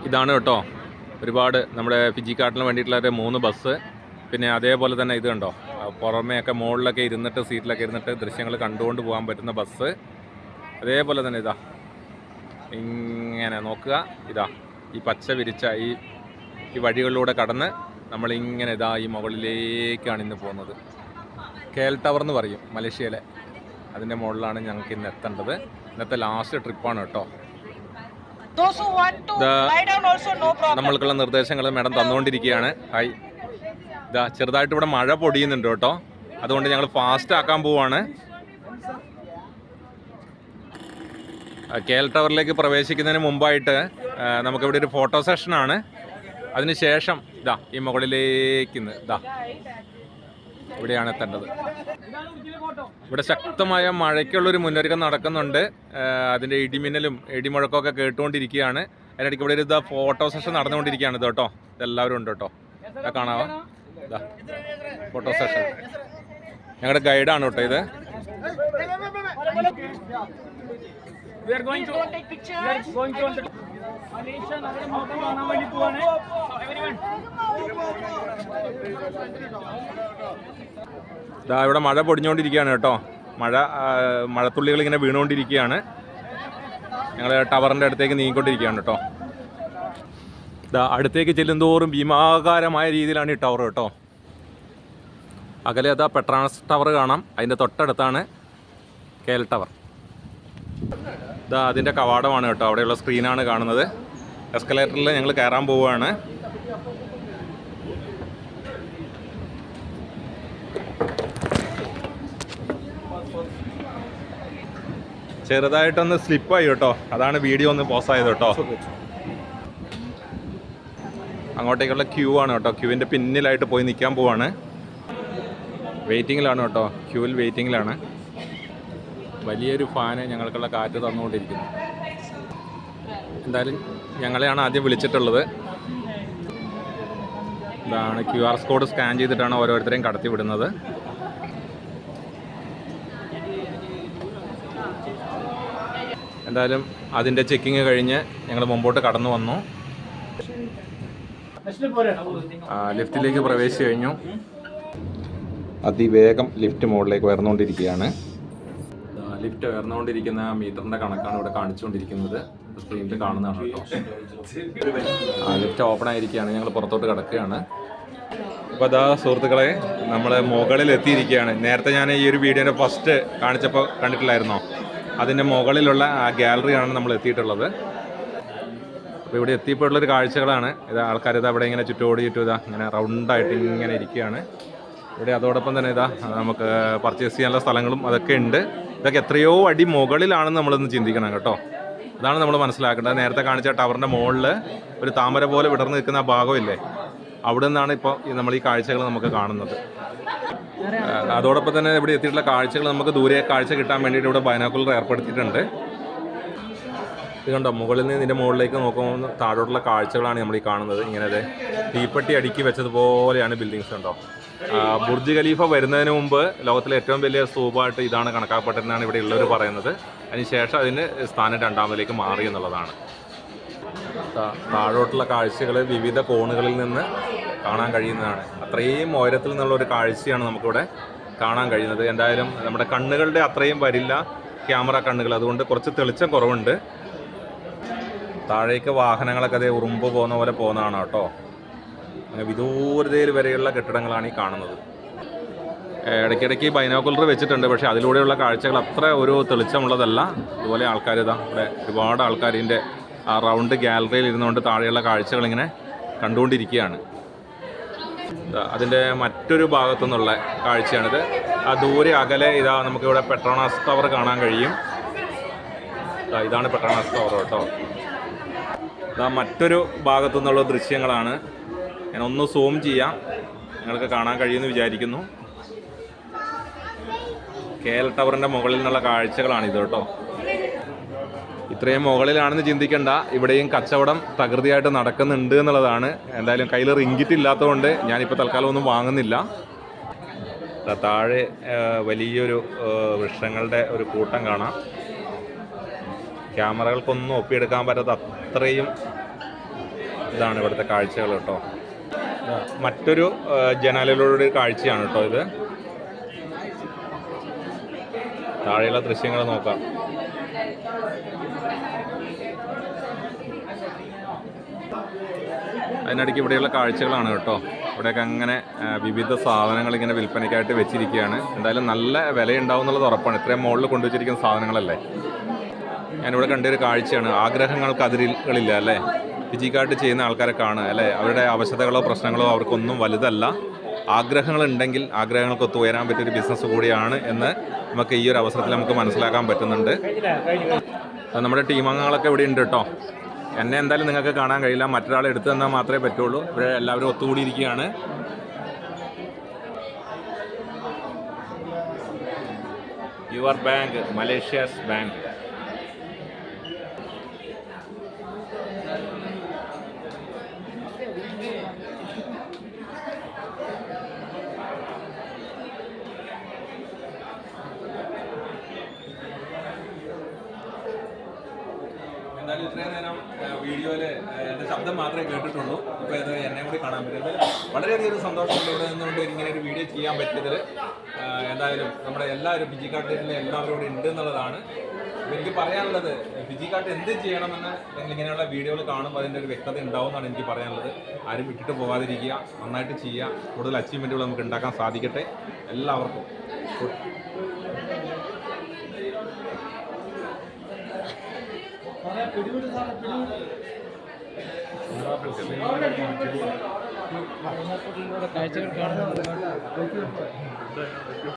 ഇതാണ് കേട്ടോ ഒരുപാട് നമ്മുടെ ഫിജിക്കാട്ടിന് വേണ്ടിയിട്ടുള്ള 3 ബസ്. പിന്നെ അതേപോലെ തന്നെ ഇത് കണ്ടോ പുറമേയൊക്കെ മുകളിലൊക്കെ ഇരുന്നിട്ട് സീറ്റിലൊക്കെ ഇരുന്നിട്ട് ദൃശ്യങ്ങൾ കണ്ടുകൊണ്ട് പോകാൻ പറ്റുന്ന ബസ്. അതേപോലെ തന്നെ ഇതാ ഇങ്ങനെ നോക്കുക, ഇതാ ഈ പച്ച വിരിച്ച ഈ വഴികളിലൂടെ കടന്ന് നമ്മളിങ്ങനെ ഇതാ ഈ മുകളിലേക്കാണ് ഇന്ന് പോകുന്നത്. KL ടവർ എന്ന് പറയും മലേഷ്യയിലെ. അതിൻ്റെ മുകളിലാണ് ഞങ്ങൾക്ക് ഇന്ന് എത്തേണ്ടത്. ഇന്നത്തെ ലാസ്റ്റ് ട്രിപ്പാണ് കേട്ടോ. നമ്മൾക്കുള്ള നിർദ്ദേശങ്ങൾ മാഡം തന്നുകൊണ്ടിരിക്കുകയാണ്. ഹായ്, ഇതാ ചെറുതായിട്ട് ഇവിടെ മഴ പൊടിയുന്നുണ്ട് കേട്ടോ, അതുകൊണ്ട് ഞങ്ങൾ ഫാസ്റ്റ് ആക്കാൻ പോവാണ്. KL ടവറിലേക്ക് പ്രവേശിക്കുന്നതിന് മുമ്പായിട്ട് നമുക്കിവിടെ ഒരു ഫോട്ടോ സെഷനാണ്. അതിനുശേഷം ഇതാ ഈ മുകളിലേക്ക് ഇതാ ഇവിടെയാണ് എത്തേണ്ടത്. ഇവിടെ ശക്തമായ മഴയ്ക്കുള്ളൊരു മുന്നൊരുക്കം നടക്കുന്നുണ്ട്. അതിൻ്റെ ഇടിമിന്നലും ഇടിമുഴക്കമൊക്കെ കേട്ടുകൊണ്ടിരിക്കുകയാണ്. അതിനിടയ്ക്ക് ഇവിടെ ഒരു ഇതാ ഫോട്ടോ സെഷൻ നടന്നുകൊണ്ടിരിക്കുകയാണ് ഇത് കേട്ടോ. ഇതെല്ലാവരും ഉണ്ട് കേട്ടോ, കാണാവാ ഇതാ ഫോട്ടോ സെഷൻ. ഞങ്ങളുടെ ഗൈഡാണ് കേട്ടോ ഇത്. ഇതാ ഇവിടെ മഴ പൊടിഞ്ഞുകൊണ്ടിരിക്കുകയാണ് കേട്ടോ. മഴത്തുള്ളികൾ ഇങ്ങനെ വീണുകൊണ്ടിരിക്കുകയാണ്. ഞങ്ങൾ ടവറിൻ്റെ അടുത്തേക്ക് നീങ്ങിക്കൊണ്ടിരിക്കുകയാണ് കേട്ടോ. ഇതാ അടുത്തേക്ക് ചെല്ലുന്തോറും ഭീമാകാരമായ രീതിയിലാണ് ഈ ടവർ കേട്ടോ. അകലെ അതാ പെട്രോണസ് ടവർ കാണാം, അതിൻ്റെ തൊട്ടടുത്താണ് KL ടവർ. ഇതാ അതിൻ്റെ കവാടമാണ് കേട്ടോ, അവിടെയുള്ള സ്ക്രീനാണ് കാണുന്നത്. എസ്കലേറ്ററിൽ ഞങ്ങൾ കയറാൻ പോവുകയാണ്. ചെറുതായിട്ടൊന്ന് സ്ലിപ്പായി കേട്ടോ, അതാണ് വീഡിയോ ഒന്ന് പോസായത് കേട്ടോ. അങ്ങോട്ടേക്കുള്ള ക്യൂ ആണ് കേട്ടോ. ക്യൂവിൻ്റെ പിന്നിലായിട്ട് പോയി നിൽക്കാൻ പോവാണ്. വെയിറ്റിങ്ങിലാണ് കേട്ടോ, ക്യൂവിൽ വെയിറ്റിങ്ങിലാണ്. വലിയൊരു ഫാന് ഞങ്ങൾക്കുള്ള കാറ്റ് തന്നുകൊണ്ടിരിക്കുന്നു. എന്തായാലും ഞങ്ങളെയാണ് ആദ്യം വിളിച്ചിട്ടുള്ളത്. ഇതാണ് QR കോഡ് സ്കാൻ ചെയ്തിട്ടാണ് ഓരോരുത്തരെയും കടത്തി വിടുന്നത്. എന്തായാലും അതിൻ്റെ ചെക്കിങ് കഴിഞ്ഞ് ഞങ്ങൾ മുമ്പോട്ട് കടന്നു വന്നു. ലിഫ്റ്റിലേക്ക് പ്രവേശിച്ചു കഴിഞ്ഞു. അതിവേഗം ലിഫ്റ്റ് മുകളിലേക്ക് ഉയർന്നുകൊണ്ടിരിക്കുകയാണ്. ലിഫ്റ്റ് ഉയർന്നുകൊണ്ടിരിക്കുന്ന മീറ്ററിൻ്റെ കണക്കാണ് ഇവിടെ കാണിച്ചുകൊണ്ടിരിക്കുന്നത്. സ്ക്രീനിൽ കാണുന്നതാണ് കേട്ടോ. ലിഫ്റ്റ് ഓപ്പൺ ആയിരിക്കുകയാണ്. ഞങ്ങൾ പുറത്തോട്ട് കിടക്കുകയാണ്. അപ്പോൾ അതാ സുഹൃത്തുക്കളെ, നമ്മൾ മുകളിൽ എത്തിയിരിക്കുകയാണ്. നേരത്തെ ഞാൻ ഈ ഒരു വീഡിയോൻ്റെ ഫസ്റ്റ് കാണിച്ചപ്പോൾ കണ്ടിട്ടില്ലായിരുന്നോ? അതിൻ്റെ മുകളിലുള്ള ആ ഗാലറിയാണ് നമ്മൾ എത്തിയിട്ടുള്ളത്. അപ്പോൾ ഇവിടെ എത്തിയപ്പോഴുള്ളൊരു കാഴ്ചകളാണ് ഇത്. ആൾക്കാർ ഇതാ ഇവിടെ ഇങ്ങനെ ചുറ്റോടി ചുറ്റും ഇതാ ഇങ്ങനെ റൗണ്ടായിട്ട് ഇങ്ങനെ ഇരിക്കുകയാണ് ഇവിടെ. അതോടൊപ്പം തന്നെ ഇതാ നമുക്ക് പർച്ചേസ് ചെയ്യാനുള്ള സ്ഥലങ്ങളും അതൊക്കെ ഉണ്ട്. ഇതൊക്കെ എത്രയോ അടി മുകളിലാണെന്ന് നമ്മളൊന്ന് ചിന്തിക്കണം കേട്ടോ. അതാണ് നമ്മൾ മനസ്സിലാക്കേണ്ടത്. നേരത്തെ കാണിച്ച ടവറിൻ്റെ മുകളിൽ ഒരു താമര പോലെ വിടർന്ന് നിൽക്കുന്ന ആ ഭാഗമില്ലേ, അവിടെ നിന്നാണ് ഇപ്പോൾ നമ്മൾ ഈ കാഴ്ചകൾ നമുക്ക് കാണുന്നത്. അതോടൊപ്പം തന്നെ ഇവിടെ എത്തിയിട്ടുള്ള കാഴ്ചകൾ നമുക്ക് ദൂരെ കാഴ്ച കിട്ടാൻ വേണ്ടിയിട്ട് ഇവിടെ ബൈനോക്കുലർ ഏർപ്പെടുത്തിയിട്ടുണ്ട്. ഇത് കണ്ടോ, മുകളിൽ നിന്ന് ഇതിൻ്റെ മുകളിലേക്ക് നോക്കുമ്പോൾ താഴോട്ടുള്ള കാഴ്ചകളാണ് നമ്മൾ ഈ കാണുന്നത്. ഇങ്ങനെ തീപ്പെട്ടി അടുക്കി വെച്ചതുപോലെയാണ് ബിൽഡിങ്സ്. ഉണ്ടോ, ബുർജ് ഖലീഫ വരുന്നതിന് മുമ്പ് ലോകത്തിലെ ഏറ്റവും വലിയ സ്തൂപമായിട്ട് ഇതാണ് കണക്കാക്കപ്പെട്ടതെന്നാണ് ഇവിടെ ഉള്ളവർ പറയുന്നത്. അതിനുശേഷം അതിന് സ്ഥാനം രണ്ടാമതിലേക്ക് മാറി എന്നുള്ളതാണ്. താഴോട്ടുള്ള കാഴ്ചകൾ വിവിധ കോണുകളിൽ നിന്ന് കാണാൻ കഴിയുന്നതാണ്. അത്രയും ഉയരത്തിൽ നിന്നുള്ള ഒരു കാഴ്ചയാണ് നമുക്കിവിടെ കാണാൻ കഴിയുന്നത്. എന്തായാലും നമ്മുടെ കണ്ണുകളുടെ അത്രയും വരില്ല ക്യാമറ കണ്ണുകൾ, അതുകൊണ്ട് കുറച്ച് തെളിച്ചം കുറവുണ്ട്. താഴേക്ക് വാഹനങ്ങളൊക്കെ അതേ ഉറുമ്പ് പോകുന്ന പോലെ പോകുന്നതാണ് കേട്ടോ. അങ്ങനെ വിദൂരതയിൽ വരെയുള്ള കെട്ടിടങ്ങളാണ് ഈ കാണുന്നത്. ഇടയ്ക്കിടയ്ക്ക് ബൈനോക്കുലർ വെച്ചിട്ടുണ്ട്, പക്ഷേ അതിലൂടെയുള്ള കാഴ്ചകൾ അത്ര ഒരു തെളിച്ചമുള്ളതല്ല. ഇതുപോലെ ആൾക്കാർ ഇതാ ഇവിടെ ഒരുപാട് ആൾക്കാരിൻ്റെ ആ റൗണ്ട് ഗാലറിയിൽ ഇരുന്നുകൊണ്ട് താഴെയുള്ള കാഴ്ചകളിങ്ങനെ കണ്ടുകൊണ്ടിരിക്കുകയാണ്. അതിൻ്റെ മറ്റൊരു ഭാഗത്തു നിന്നുള്ള കാഴ്ചയാണിത്. ആ ദൂരെ അകലെ ഇതാ നമുക്കിവിടെ പെട്രോണസ് ടവർ കാണാൻ കഴിയും. ഇതാണ് പെട്രോണസ് ടവർ കേട്ടോ. ഇതാ മറ്റൊരു ഭാഗത്തു നിന്നുള്ള ദൃശ്യങ്ങളാണ്. ഞാൻ ഒന്ന് സൂം ചെയ്യാം, നിങ്ങൾക്ക് കാണാൻ കഴിയുമെന്ന് വിചാരിക്കുന്നു. KL ടവറിൻ്റെ മുകളിൽ നിന്നുള്ള കാഴ്ചകളാണിത് കേട്ടോ. ഇത്രയും മുകളിലാണെന്ന് ചിന്തിക്കേണ്ട, ഇവിടെയും കച്ചവടം തകൃതിയായിട്ട് നടക്കുന്നുണ്ട് എന്നുള്ളതാണ്. എന്തായാലും കയ്യിൽ റിങ്കിറ്റ് ഇല്ലാത്തതുകൊണ്ട് ഞാനിപ്പോൾ തൽക്കാലം ഒന്നും വാങ്ങുന്നില്ല. താഴെ വലിയൊരു വൃക്ഷങ്ങളുടെ ഒരു കൂട്ടം കാണാം. ക്യാമറകൾക്കൊന്നും ഒപ്പിയെടുക്കാൻ പറ്റാത്ത അത്രയും ഇതാണ് ഇവിടുത്തെ കാഴ്ചകൾ കേട്ടോ. മറ്റൊരു ജനാലയിലൂടെ കാഴ്ചയാണ് കേട്ടോ ഇത്. താഴെയുള്ള ദൃശ്യങ്ങൾ നോക്കാം. അതിനിടയ്ക്ക് ഇവിടെയുള്ള കാഴ്ചകളാണ് കേട്ടോ. ഇവിടെയൊക്കെ അങ്ങനെ വിവിധ സാധനങ്ങൾ ഇങ്ങനെ വിൽപ്പനയ്ക്കായിട്ട് വെച്ചിരിക്കുകയാണ്. എന്തായാലും നല്ല വിലയുണ്ടാവും എന്നുള്ളത് ഉറപ്പാണ്. ഇത്രയും മുകളിൽ കൊണ്ടുവച്ചിരിക്കുന്ന സാധനങ്ങളല്ലേ. ഞാനിവിടെ കണ്ടൊരു കാഴ്ചയാണ്. ആഗ്രഹങ്ങൾക്ക് അതിരുകളില്ല അല്ലേ. ഫിജി കാർഡ് ചെയ്യുന്ന ആൾക്കാരെ കാണുക അല്ലേ. അവരുടെ അവശതകളോ പ്രശ്നങ്ങളോ അവർക്കൊന്നും വലുതല്ല. ആഗ്രഹങ്ങളുണ്ടെങ്കിൽ ആഗ്രഹങ്ങൾക്കൊത്ത് ഉയരാൻ പറ്റിയൊരു ബിസിനസ് കൂടിയാണ് എന്ന് നമുക്ക് ഈ ഒരു അവസരത്തിൽ നമുക്ക് മനസ്സിലാക്കാൻ പറ്റുന്നുണ്ട്. നമ്മുടെ ടീം അംഗങ്ങളൊക്കെ ഇവിടെ ഉണ്ട് കേട്ടോ. എന്നെ എന്തായാലും നിങ്ങൾക്ക് കാണാൻ കഴിയില്ല, മറ്റൊരാളെ എടുത്തു തന്നാൽ മാത്രമേ പറ്റുള്ളൂ. ഇവിടെ എല്ലാവരും ഒത്തുകൂടിയിരിക്കുകയാണ്. Your bank, Malaysia's bank. എന്തായാലും ഇത്രയും നേരം വീഡിയോയിൽ എൻ്റെ ശബ്ദം മാത്രമേ കേട്ടിട്ടുള്ളൂ. ഇപ്പോൾ ഇത് എന്നെ കൂടി കാണാൻ പറ്റുന്നത് വളരെയധികം സന്തോഷമുണ്ട്. ഇവിടെ നിന്നുകൊണ്ട് ഇങ്ങനെ ഒരു വീഡിയോ ചെയ്യാൻ പറ്റിയതിൽ എന്തായാലും നമ്മുടെ എല്ലാവരും ഫിജി കാർട്ടിലെ എല്ലാവരും ഇവിടെ ഉണ്ട് എന്നുള്ളതാണ്. എനിക്ക് പറയാനുള്ളത്, ഫിജി കാർട്ട് എന്ത് ചെയ്യണമെന്ന് നിങ്ങൾ ഇങ്ങനെയുള്ള വീഡിയോകൾ കാണുമ്പോൾ അതിൻ്റെ ഒരു വ്യക്തത ഉണ്ടാവും എന്നാണ് എനിക്ക് പറയാനുള്ളത്. ആരും വിട്ടിട്ട് പോകാതിരിക്കുക, നന്നായിട്ട് ചെയ്യുക, കൂടുതൽ അച്ചീവ്മെൻറ്റുകൾ നമുക്ക് ഉണ്ടാക്കാൻ സാധിക്കട്ടെ എല്ലാവർക്കും. കാഴ്ചകൾ കാണുന്നത്